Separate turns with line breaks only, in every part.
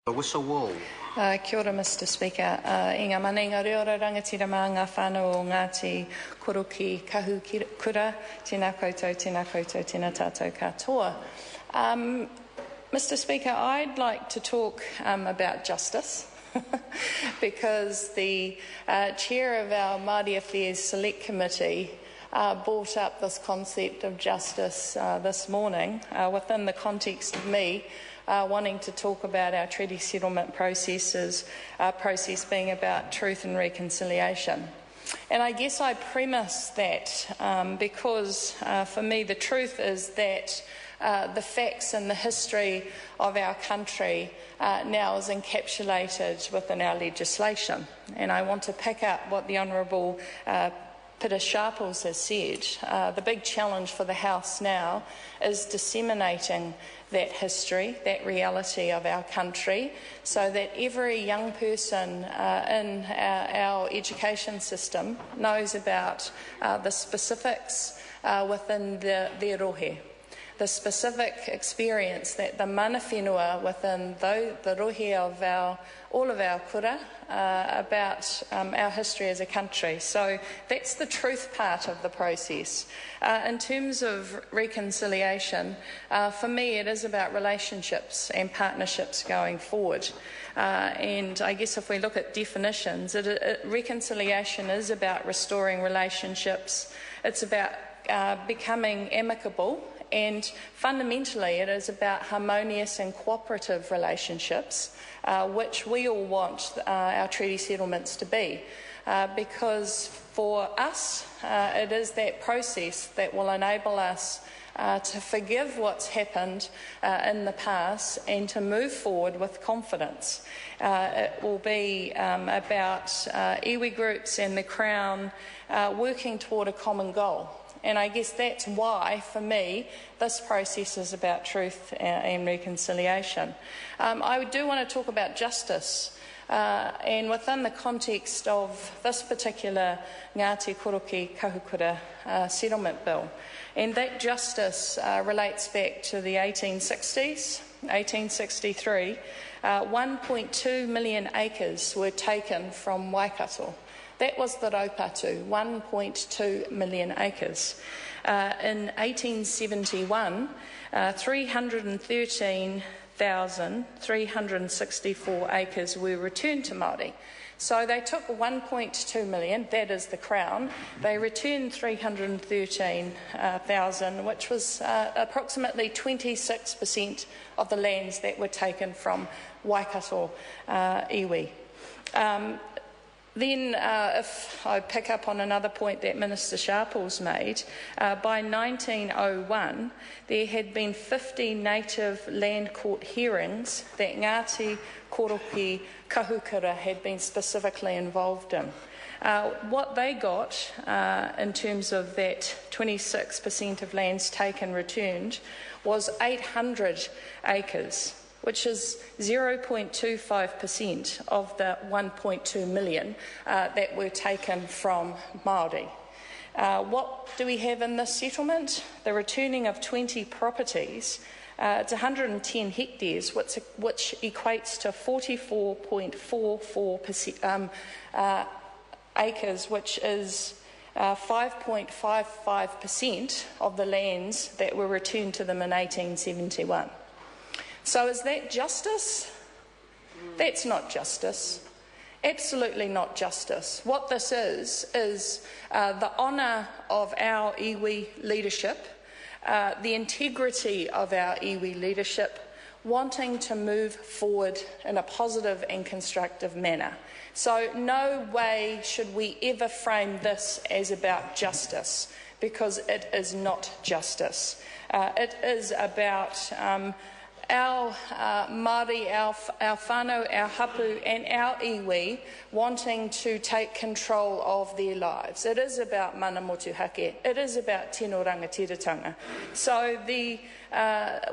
Whistle wall.
Kia ora, Mr Speaker. I ngā manenga reo rangatira mā ngā whānau o Ngati, Koroki, Kahukura, tēnā koutou, tēnā tātou katoa. Mr Speaker, I'd like to talk about justice because the chair of our Māori Affairs Select Committee brought up this concept of justice this morning within the context of me wanting to talk about our treaty settlement process being about truth and reconciliation. And I guess I premise that because for me the truth is that the facts and the history of our country now is encapsulated within our legislation. And I want to pick up what the Honourable Peter Sharples has said. The big challenge for the House now is disseminating that history, that reality of our country, so that every young person in our education system knows about the specifics within their rohe, the specific experience that the mana whenua within the rohe of all of our kura about our history as a country. So that's the truth part of the process. In terms of reconciliation, for me it is about relationships and partnerships going forward. And I guess if we look at definitions, reconciliation is about restoring relationships. It's about becoming amicable. And fundamentally, it is about harmonious and cooperative relationships, which we all want our treaty settlements to be. Because for us, it is that process that will enable us to forgive what's happened in the past and to move forward with confidence. It will be about iwi groups and the Crown working toward a common goal. And I guess that's why, for me, this process is about truth and reconciliation. I do want to talk about justice, and within the context of this particular Ngati, Koroki, Kahukura settlement bill. And that justice relates back to the 1860s, 1863. 1.2 million acres were taken from Waikato. That was the raupatu, 1.2 million acres. In 1871, 313,364 acres were returned to Māori. So they took 1.2 million, that is the Crown. They returned 313,000, which was approximately 26% of the lands that were taken from Waikato iwi. Then, if I pick up on another point that Minister Sharples made, by 1901 there had been 50 native land court hearings that Ngati, Koroki, Kahukura had been specifically involved in. What they got in terms of that 26% of lands taken returned was 800 acres, which is 0.25% of the 1.2 million that were taken from Māori. What do we have in this settlement? The returning of 20 properties. It's 110 hectares, which equates to 44.44% acres, which is 5.55% of the lands that were returned to them in 1871. So is that justice? That's not justice. Absolutely not justice. What this is the honour of our iwi leadership, the integrity of our iwi leadership, wanting to move forward in a positive and constructive manner. So no way should we ever frame this as about justice, because it is not justice. It is about our Māori, our whānau, our hapu and our iwi wanting to take control of their lives. It is about mana motuhake. It is about tino rangatiratanga. So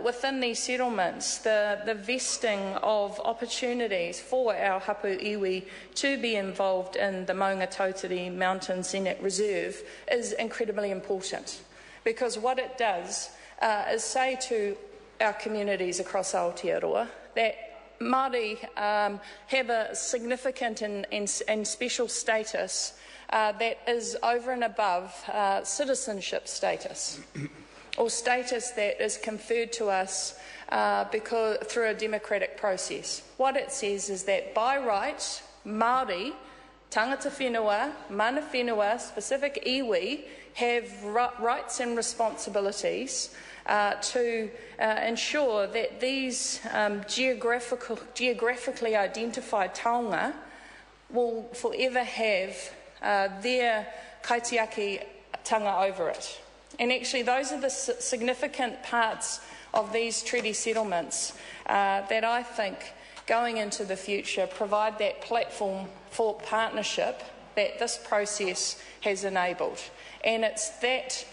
within these settlements, the vesting of opportunities for our hapu iwi to be involved in the Maunga Tautari Mountain Scenic Reserve is incredibly important, because what it does is say to our communities across Aotearoa that Māori have a significant and special status that is over and above citizenship status, or status that is conferred to us through a democratic process. What it says is that by right, Māori, tangata whenua, mana whenua, specific iwi, have rights and responsibilities to ensure that these geographically identified taonga will forever have their kaitiaki-tanga over it. And actually those are the significant parts of these treaty settlements that I think going into the future provide that platform for partnership that this process has enabled. And it's that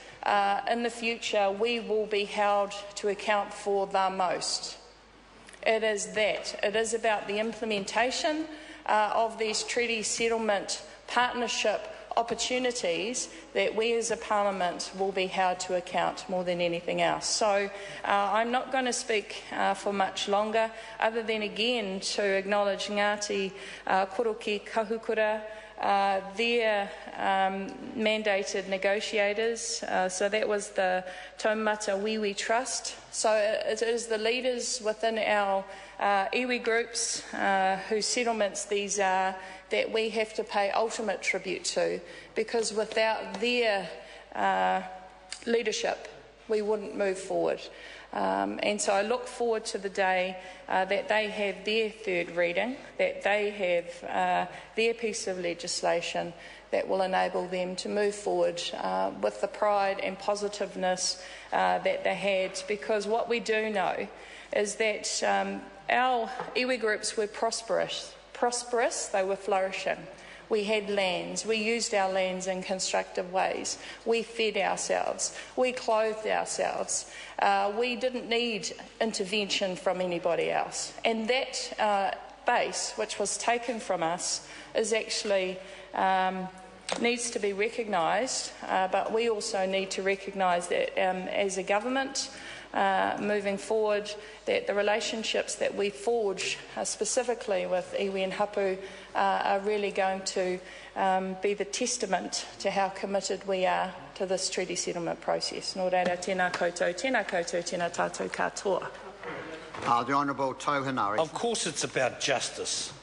in the future we will be held to account for the most. It is that. It is about the implementation of these treaty settlement partnership opportunities that we as a parliament will be held to account more than anything else. So I'm not going to speak for much longer, other than again to acknowledge Ngati, Koroki, Kahukura, their mandated negotiators. So that was the Taumata Wīwi Trust. So it is the leaders within our iwi groups whose settlements these are that we have to pay ultimate tribute to, because without their leadership we wouldn't move forward. And so I look forward to the day that they have their third reading, that they have their piece of legislation that will enable them to move forward with the pride and positiveness that they had. Because what we do know is that our iwi groups were prosperous, they were flourishing. We had lands, we used our lands in constructive ways, we fed ourselves, we clothed ourselves, we didn't need intervention from anybody else. And that base, which was taken from us, is actually needs to be recognised, but we also need to recognise that as a government, moving forward, that the relationships that we forge specifically with iwi and hapu are really going to be the testament to how committed we are to this treaty settlement process. Nō reira, tēnā koutou, tēnā tātou katoa.
The Honourable Tauhanari.
Of course it's about justice.